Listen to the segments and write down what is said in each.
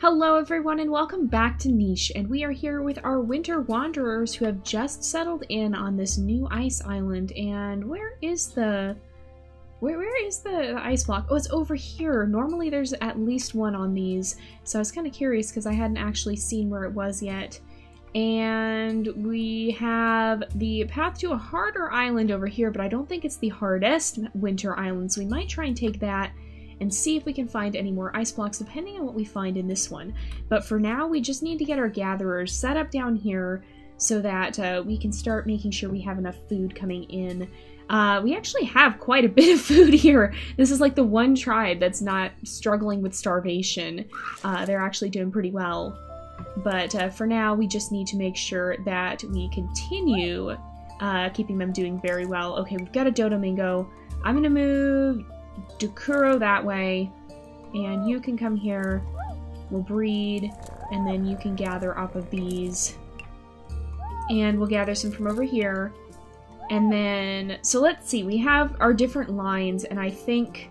Hello everyone and welcome back to Niche, and we are here with our winter wanderers who have just settled in on this new ice island. And where is the ice block? Oh, it's over here. Normally there's at least one on these, so I was kind of curious because I hadn't actually seen where it was yet. And we have the path to a harder island over here, but I don't think it's the hardest winter island, so we might try and take that and see if we can find any more ice blocks depending on what we find in this one. But for now, we just need to get our gatherers set up down here so that we can start making sure we have enough food coming in. We actually have quite a bit of food here. This is like the one tribe that's not struggling with starvation. They're actually doing pretty well. But for now, we just need to make sure that we continue keeping them doing very well. Okay, we've got a Dodomingo. I'm gonna move Dokuro that way, and you can come here. We'll breed, and then you can gather off of these. And we'll gather some from over here. And then, so let's see, we have our different lines, and I think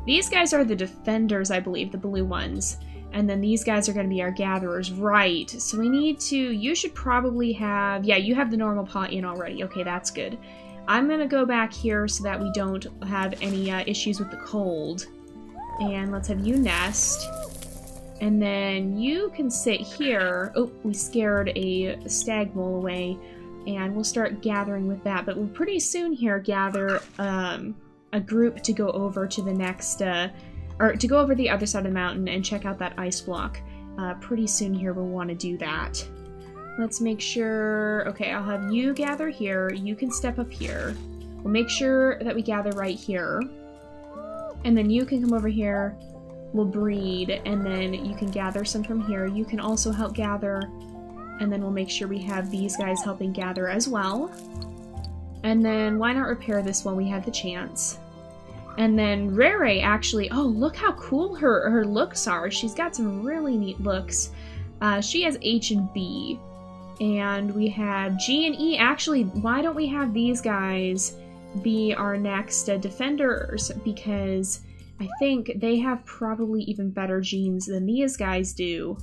these guys are the defenders, I believe, the blue ones. And then these guys are going to be our gatherers, right? So we need to, you should probably have, yeah, you have the normal pot in already. Okay, that's good. I'm going to go back here so that we don't have any issues with the cold. And let's have you nest. And then you can sit here. Oh, we scared a stag mole away. And we'll start gathering with that. But we'll pretty soon here gather a group to go over to the next, or to go over the other side of the mountain and check out that ice block. Pretty soon here we'll want to do that. Let's make sure, okay, I'll have you gather here, you can step up here. We'll make sure that we gather right here. And then you can come over here, we'll breed, and then you can gather some from here. You can also help gather, and then we'll make sure we have these guys helping gather as well. And then why not repair this while we have the chance? And then Rere actually, oh, look how cool her looks are. She's got some really neat looks. She has H and B. And we have G and E. Actually, why don't we have these guys be our next defenders? Because I think they have probably even better genes than these guys do.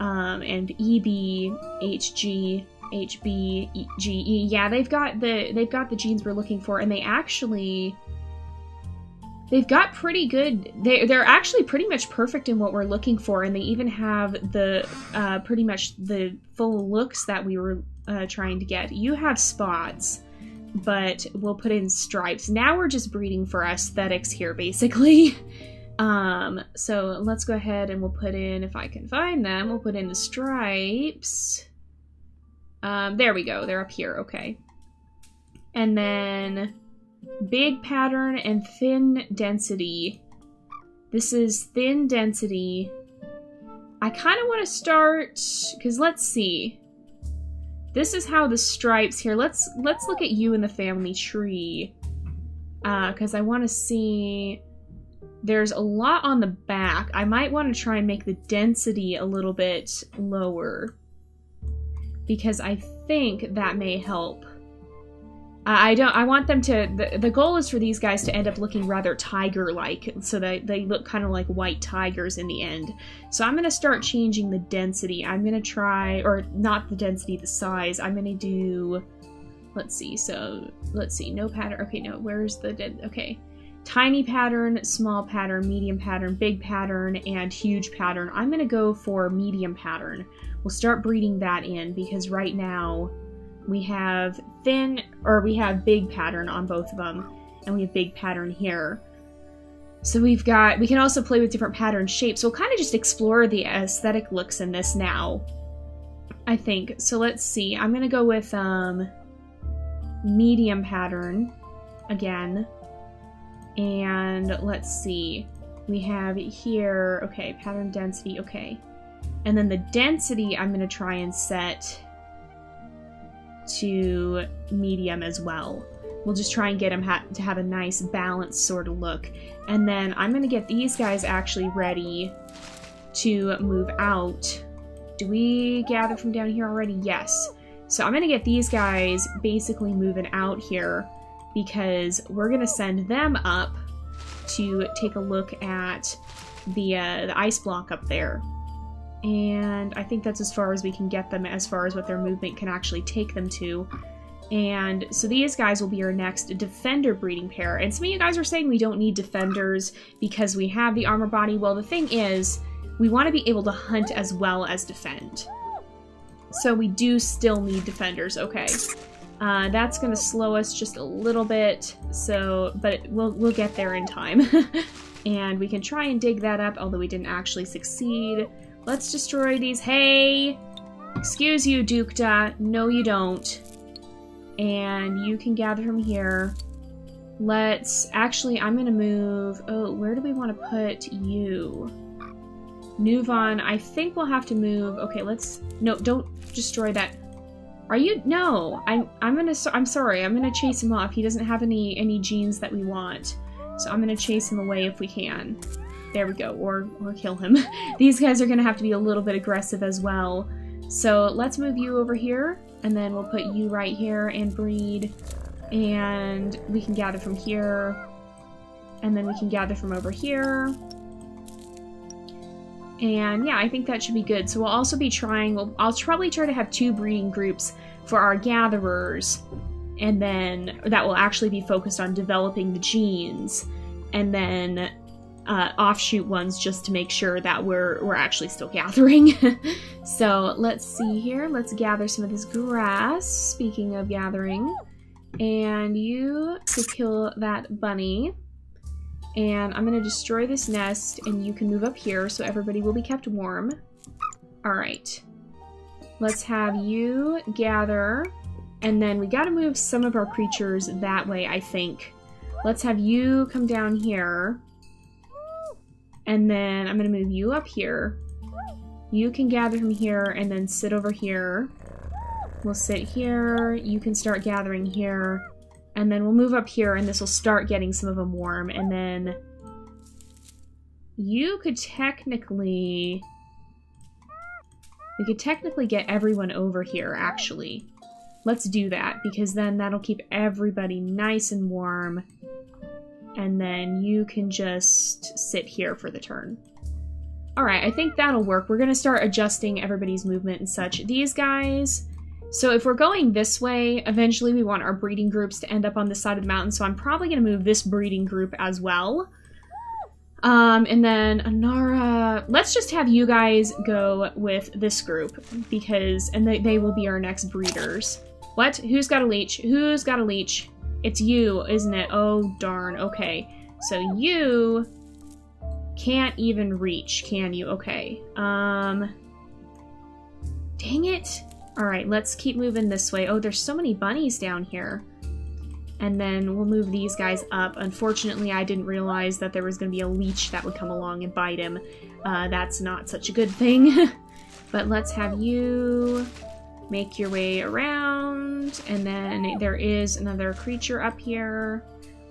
And EB, HG, HB, GE. Yeah, they've got the genes we're looking for, and they've got pretty good, they're actually pretty much perfect in what we're looking for, and they even have the, pretty much the full looks that we were trying to get. You have spots, but we'll put in stripes. Now we're just breeding for aesthetics here, basically. So let's go ahead and we'll put in, if I can find them, we'll put in the stripes. There we go, they're up here, okay. And then big pattern and thin density. This is thin density. I kind of want to start, because let's see. This is how the stripes here. Let's look at you in the family tree. Because I want to see. There's a lot on the back. I might want to try and make the density a little bit lower, because I think that may help. I want them to, the goal is for these guys to end up looking rather tiger-like, so that they look kind of like white tigers in the end. So I'm going to start changing the density. I'm going to try, or not the density, the size. I'm going to do, let's see, so, let's see, no pattern, okay, no, where's the, okay. Tiny pattern, small pattern, medium pattern, big pattern, and huge pattern. I'm going to go for medium pattern. We'll start breeding that in, because right now, we have thin, or we have big pattern on both of them, and we have big pattern here. So we can also play with different pattern shapes. We'll kind of just explore the aesthetic looks in this now, I think. So let's see, I'm gonna go with medium pattern again, and let's see, we have here, okay, pattern density, okay. And then the density I'm gonna try and set to medium as well. We'll just try and get them to have a nice balanced sort of look. And then I'm going to get these guys actually ready to move out. Do we gather from down here already? Yes. So I'm going to get these guys basically moving out here, because we're going to send them up to take a look at the ice block up there. And I think that's as far as we can get them as far as what their movement can actually take them to. And so these guys will be our next defender breeding pair. And some of you guys are saying we don't need defenders because we have the armor body. Well, the thing is, we want to be able to hunt as well as defend. So we do still need defenders, okay. That's going to slow us just a little bit, so, but we'll get there in time. And we can try and dig that up, although we didn't actually succeed. Let's destroy these. Hey! Excuse you, Dukta. No, you don't. And you can gather from here. Actually, I'm going to move... Oh, where do we want to put you? Nuvan, I think we'll have to move... Okay, let's... No, don't destroy that. Are you... No! I'm sorry. I'm gonna chase him off. He doesn't have any genes that we want. So I'm gonna chase him away if we can. There we go. Or kill him. These guys are gonna have to be a little bit aggressive as well. So let's move you over here. And then we'll put you right here and breed. And we can gather from here. And then we can gather from over here. And yeah, I think that should be good. So we'll also be trying, I'll probably try to have 2 breeding groups for our gatherers. And then that will actually be focused on developing the genes. And then offshoot ones just to make sure that we're actually still gathering. So let's see here. Let's gather some of this grass, speaking of gathering. And you to kill that bunny. And I'm going to destroy this nest, and you can move up here so everybody will be kept warm. Alright. Let's have you gather, and then we got to move some of our creatures that way, I think. Let's have you come down here, and then I'm going to move you up here. You can gather from here, and then sit over here. We'll sit here, you can start gathering here. And then we'll move up here, and this will start getting some of them warm. And then you could technically... We could technically get everyone over here, actually. Let's do that, because then that'll keep everybody nice and warm. And then you can just sit here for the turn. Alright, I think that'll work. We're going to start adjusting everybody's movement and such. These guys... So if we're going this way, eventually we want our breeding groups to end up on this side of the mountain, so I'm probably going to move this breeding group as well. And then Anara... Let's just have you guys go with this group, because... And they will be our next breeders. What? Who's got a leech? Who's got a leech? It's you, isn't it? Oh, darn. Okay. So you... can't even reach, can you? Okay. Dang it! Alright, let's keep moving this way. Oh, there's so many bunnies down here. And then we'll move these guys up. Unfortunately, I didn't realize that there was going to be a leech that would come along and bite him. That's not such a good thing. But let's have you make your way around. And then there is another creature up here.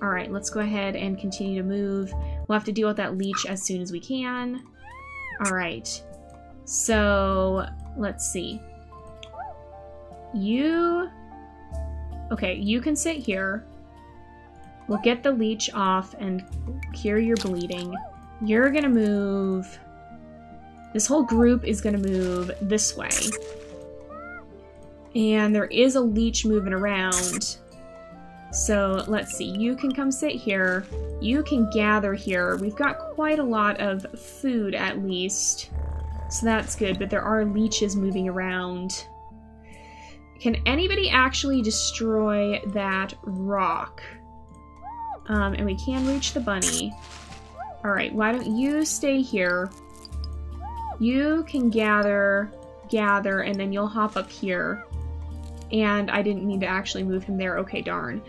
Alright, let's go ahead and continue to move. We'll have to deal with that leech as soon as we can. Alright. So, let's see. Okay, you can sit here. We'll get the leech off and cure your bleeding. You're gonna move... This whole group is gonna move this way. And there is a leech moving around. So, let's see. You can come sit here. You can gather here. We've got quite a lot of food, at least. So that's good, but there are leeches moving around. Can anybody actually destroy that rock? And we can reach the bunny. Alright, why don't you stay here? You can gather, and then you'll hop up here. And I didn't mean to actually move him there. Okay, darn.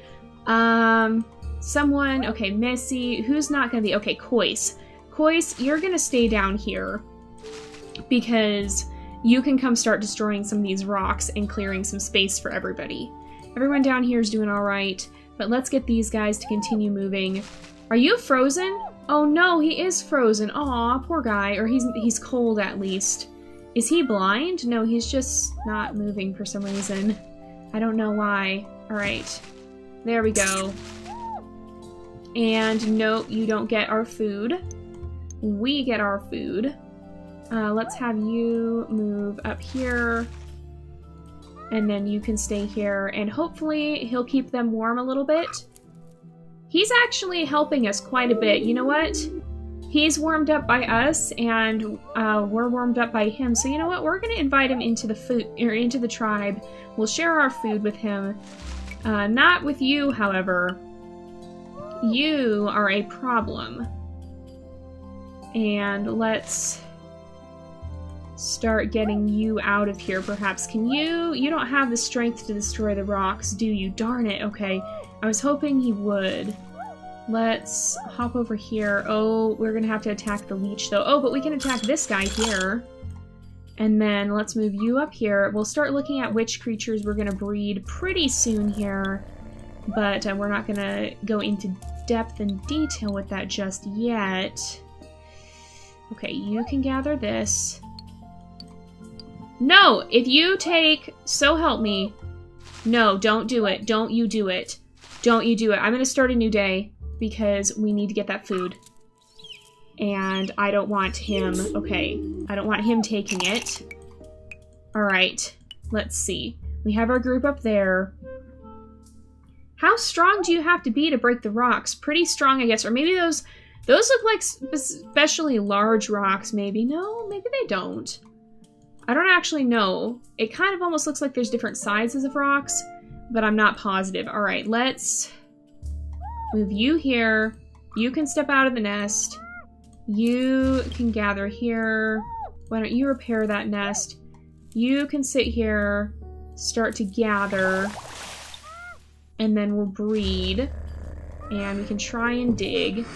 Someone, okay, Missy, who's not gonna be, okay, Kois. Kois, you're gonna stay down here. Because... you can come start destroying some of these rocks and clearing some space for everybody. Everyone down here is doing alright, but let's get these guys to continue moving. Are you frozen? Oh no, he is frozen. Aw, poor guy. Or he's cold at least. Is he blind? No, he's just not moving for some reason. I don't know why. Alright. There we go. And nope, you don't get our food. We get our food. Let's have you move up here. And then you can stay here. And hopefully he'll keep them warm a little bit. He's actually helping us quite a bit. You know what? He's warmed up by us, and we're warmed up by him. So you know what? We're going to invite him into the food, or into the tribe. We'll share our food with him. Not with you, however. You are a problem. And let's start getting you out of here, perhaps. Can you? You don't have the strength to destroy the rocks, do you? Darn it. Okay. I was hoping he would. Let's hop over here. Oh, we're gonna have to attack the leech, though. Oh, but we can attack this guy here. And then let's move you up here. We'll start looking at which creatures we're gonna breed pretty soon here. But we're not gonna go into depth and detail with that just yet. Okay, you can gather this. No! If you take... So help me. No, don't do it. Don't you do it. Don't you do it. I'm gonna start a new day. Because we need to get that food. And I don't want him... Okay. I don't want him taking it. Alright. Let's see. We have our group up there. How strong do you have to be to break the rocks? Pretty strong, I guess. Or maybe those look like especially large rocks, maybe. No, maybe they don't. I don't actually know. It kind of almost looks like there's different sizes of rocks. But I'm not positive. Alright, let's... move you here. You can step out of the nest. You can gather here. Why don't you repair that nest? You can sit here, start to gather, and then we'll breed. And we can try and dig.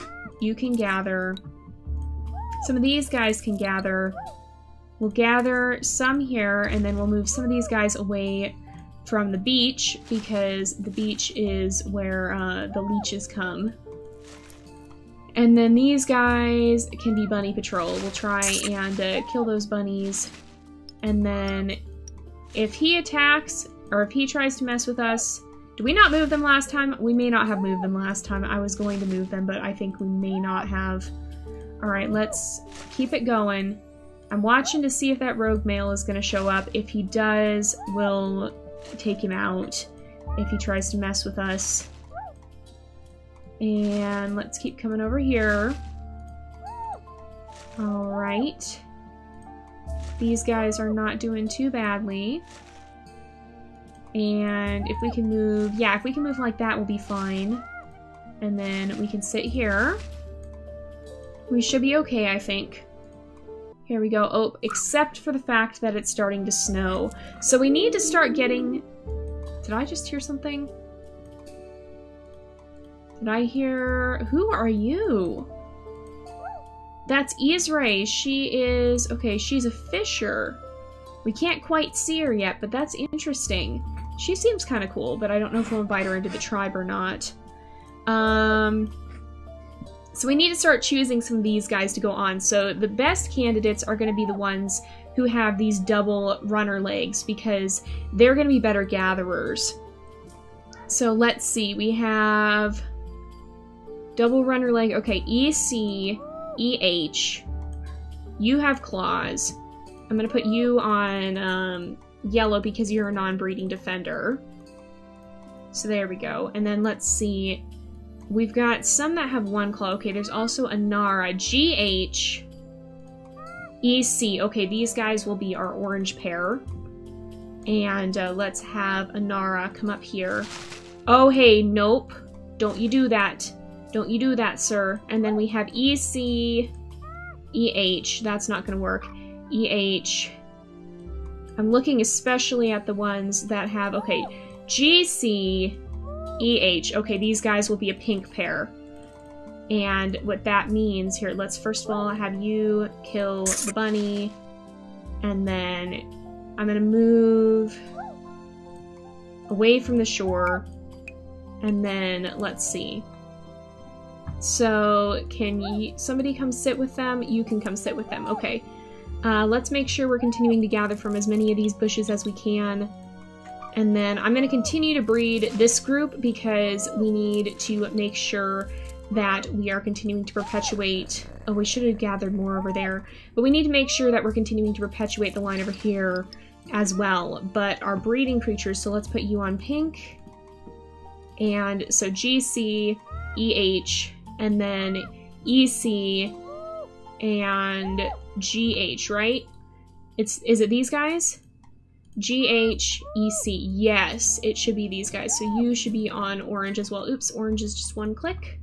You can gather. Some of these guys can gather. We'll gather some here, and then we'll move some of these guys away from the beach, because the beach is where the leeches come. And then these guys can be bunny patrol. We'll try and kill those bunnies. And then if he attacks, or if he tries to mess with us... Did we not move them last time? We may not have moved them last time. I was going to move them, but I think we may not have. Alright, let's keep it going. I'm watching to see if that rogue male is going to show up. If he does, we'll take him out if he tries to mess with us. And let's keep coming over here. Alright. These guys are not doing too badly. And if we can move... Yeah, if we can move like that, we'll be fine. And then we can sit here. We should be okay, I think. Here we go. Oh, except for the fact that it's starting to snow. So we need to start getting... Did I just hear something? Did I hear... Who are you? That's Israel. She is... Okay, she's a fisher. We can't quite see her yet, but that's interesting. She seems kind of cool, but I don't know if we'll invite her into the tribe or not. So we need to start choosing some of these guys to go on. So the best candidates are going to be the ones who have these double runner legs, because they're going to be better gatherers. So let's see. We have double runner leg. Okay, EC, EH. You have claws. I'm going to put you on yellow because you're a non-breeding defender. So there we go. And then let's see. We've got some that have one claw. Okay, there's also a Nara. GH. EC. Okay, these guys will be our orange pair. And let's have a Nara come up here. Oh, hey, nope. Don't you do that. Don't you do that, sir. And then we have EC. EH. That's not going to work. EH. I'm looking especially at the ones that have... Okay, GC. EH. Okay, these guys will be a pink pair. And what that means... Here, let's first of all have you kill the bunny. And then I'm going to move away from the shore. And then, let's see. So, can somebody come sit with them? You can come sit with them. Okay. Let's make sure we're continuing to gather from as many of these bushes as we can. And then I'm going to continue to breed this group because we need to make sure that we are continuing to perpetuate. Oh, we should have gathered more over there. But we need to make sure that we're continuing to perpetuate the line over here as well. But our breeding creatures, so let's put you on pink. And so GC, EH, and then EC, and GH, right? Is it these guys? GH, EC, yes, it should be these guys. So you should be on orange as well. Oops, orange is just one click.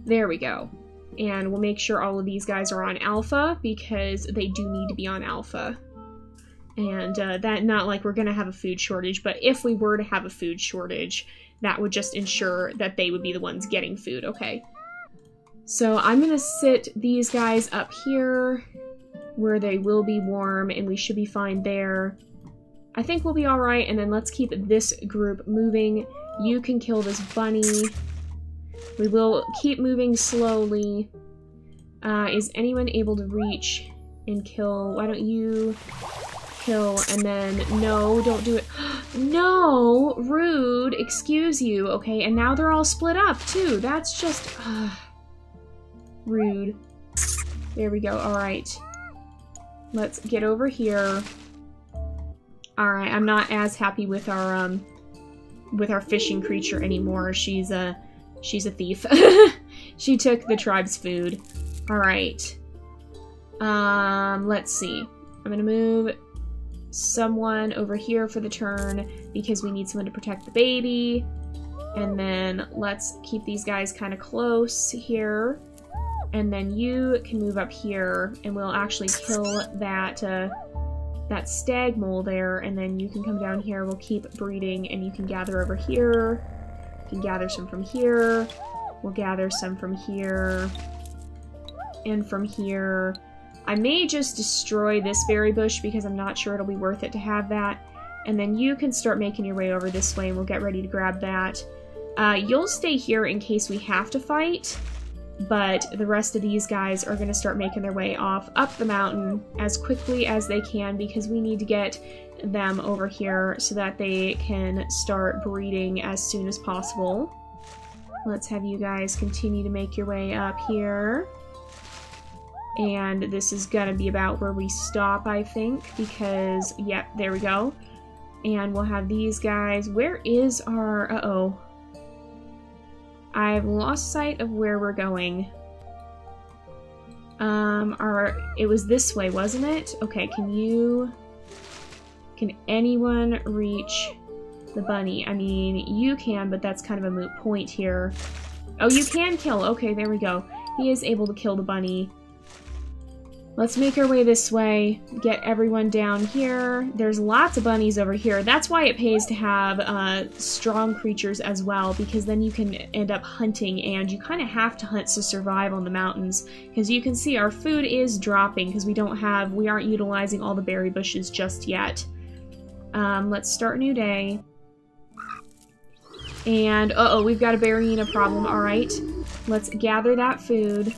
There we go. And we'll make sure all of these guys are on alpha because they do need to be on alpha. And that, not like we're gonna have a food shortage, but if we were to have a food shortage, that would just ensure that they would be the ones getting food, okay. So I'm gonna sit these guys up here where they will be warm and we should be fine there. I think we'll be alright, and then let's keep this group moving. You can kill this bunny. We will keep moving slowly. Is anyone able to reach and kill? Why don't you kill, and then, no, don't do it. No! Rude! Excuse you. Okay, and now they're all split up, too. That's just, rude. There we go, alright. Let's get over here. Alright, I'm not as happy with our fishing creature anymore. She's a thief. She took the tribe's food. Alright. Let's see. I'm gonna move someone over here for the turn because we need someone to protect the baby. And then let's keep these guys kind of close here. And then you can move up here and we'll actually kill that that stag mole there, and then you can come down here. We'll keep breeding, and you can gather over here. You can gather some from here. We'll gather some from here. And from here. I may just destroy this berry bush because I'm not sure it'll be worth it to have that. And then you can start making your way over this way, and we'll get ready to grab that. You'll stay here in case we have to fight. But the rest of these guys are going to start making their way off up the mountain as quickly as they can because we need to get them over here so that they can start breeding as soon as possible. Let's have you guys continue to make your way up here. And this is going to be about where we stop, I think, because, yep, there we go. And we'll have these guys. Where is our... Uh-oh. I've lost sight of where we're going. It was this way, wasn't it? Okay, can anyone reach the bunny? I mean, you can, but that's kind of a moot point here. Oh, you can kill. Okay, there we go. He is able to kill the bunny. Let's make our way this way, get everyone down here. There's lots of bunnies over here. That's why it pays to have strong creatures as well, because then you can end up hunting, and you kind of have to hunt to survive on the mountains. Because you can see our food is dropping because we aren't utilizing all the berry bushes just yet. Let's start a new day. And, uh-oh, we've got a berryina problem. Alright, let's gather that food.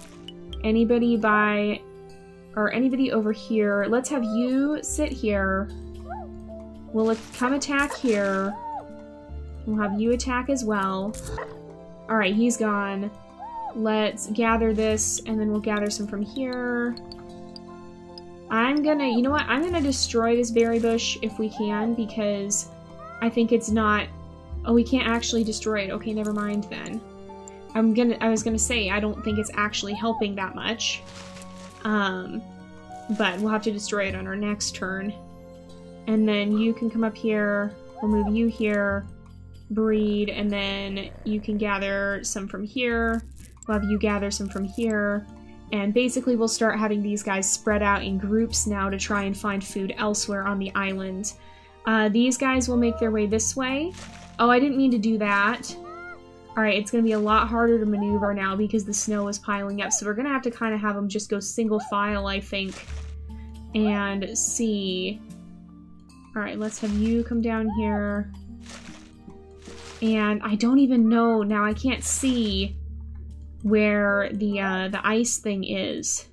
Anybody over here. Let's have you sit here. We'll come attack here. We'll have you attack as well. Alright, he's gone. Let's gather this, and then we'll gather some from here. You know what? I'm gonna destroy this berry bush if we can, because I think it's not... Oh, we can't actually destroy it. Okay, never mind then. I was gonna say, I don't think it's actually helping that much. But we'll have to destroy it on our next turn. And then you can come up here, we'll move you here, breed, and then you can gather some from here, we'll have you gather some from here, and basically we'll start having these guys spread out in groups now to try and find food elsewhere on the island. These guys will make their way this way. Oh, I didn't mean to do that. Alright, it's going to be a lot harder to maneuver now because the snow is piling up, so we're going to have to kind of have them just go single file, I think, and see. Alright, let's have you come down here. And I don't even know, now I can't see where the ice thing is.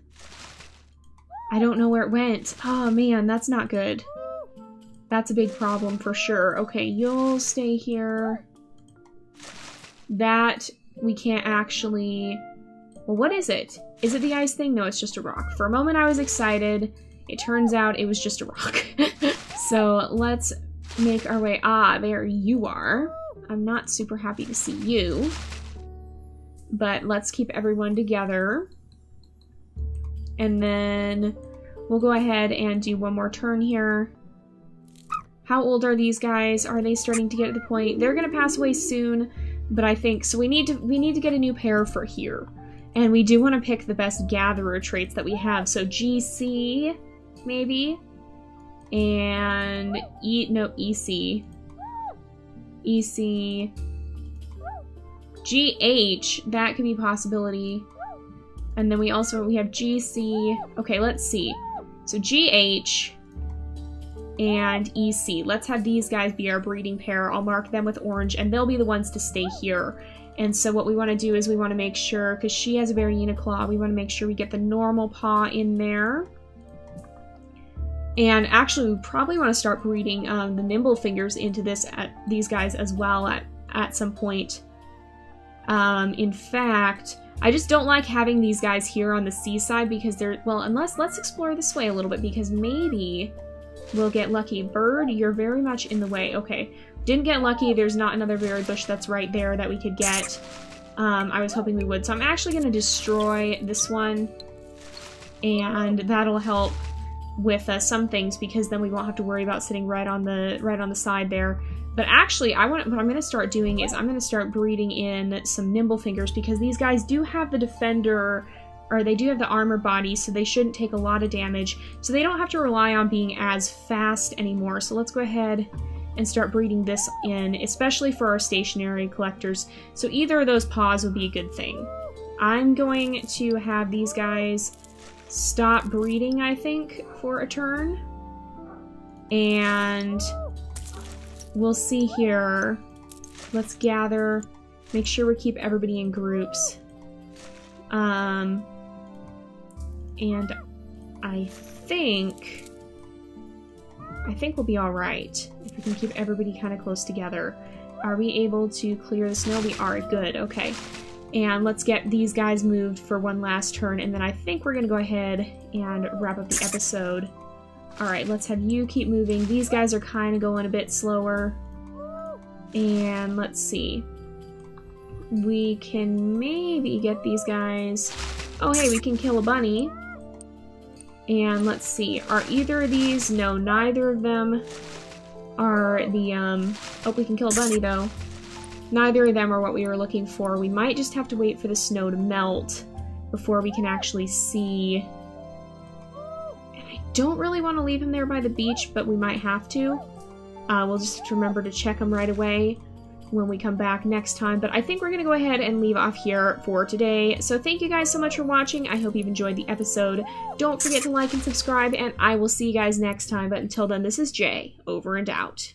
I don't know where it went. Oh man, that's not good. That's a big problem for sure. Okay, you'll stay here. That we can't actually Well, what is it? Is it the ice thing? No, it's just a rock. For a moment I was excited. It turns out it was just a rock. So let's make our way. Ah, there you are. I'm not super happy to see you. But let's keep everyone together. And then we'll go ahead and do one more turn here. How old are these guys? Are they starting to get to the point? They're gonna pass away soon, but I think so. We need to get a new pair for here, and we do want to pick the best gatherer traits that we have. So GC maybe, and EC, GH. That could be a possibility. And then we have GC. Okay, let's see. So GH and EC. Let's have these guys be our breeding pair. I'll mark them with orange, and they'll be the ones to stay here. And so what we want to do is we want to make sure, because she has a very unique claw, we want to make sure we get the normal paw in there. And actually, we probably want to start breeding the nimble fingers into these guys as well at some point. In fact, I just don't like having these guys here on the seaside because they're, well, let's explore this way a little bit because maybe we'll get lucky. Bird, you're very much in the way. Okay, didn't get lucky. There's not another berry bush that's right there that we could get. I was hoping we would. So I'm actually going to destroy this one, and that'll help with some things because then we won't have to worry about sitting right on the side there. But actually, what I'm going to start doing is I'm going to start breeding in some nimble fingers because these guys do have the defender, or they do have the armor body, so they shouldn't take a lot of damage. So they don't have to rely on being as fast anymore. So let's go ahead and start breeding this in, especially for our stationary collectors. So either of those paws would be a good thing. I'm going to have these guys stop breeding, I think, for a turn. And we'll see here. Let's gather, make sure we keep everybody in groups. And I think we'll be all right if we can keep everybody kind of close together. Are we able to clear the snow? We are. Good. Okay. And let's get these guys moved for one last turn, and then I think we're going to go ahead and wrap up the episode. Alright, let's have you keep moving. These guys are kind of going a bit slower. And let's see. We can maybe get these guys... Oh, hey, we can kill a bunny. And let's see. Are either of these... No, neither of them are the... Oh, we can kill a bunny, though. Neither of them are what we were looking for. We might just have to wait for the snow to melt before we can actually see... Don't really want to leave him there by the beach, but we might have to. We'll just have to remember to check him right away when we come back next time. But I think we're going to go ahead and leave off here for today. So thank you guys so much for watching. I hope you've enjoyed the episode. Don't forget to like and subscribe, and I will see you guys next time. But until then, this is Jay, over and out.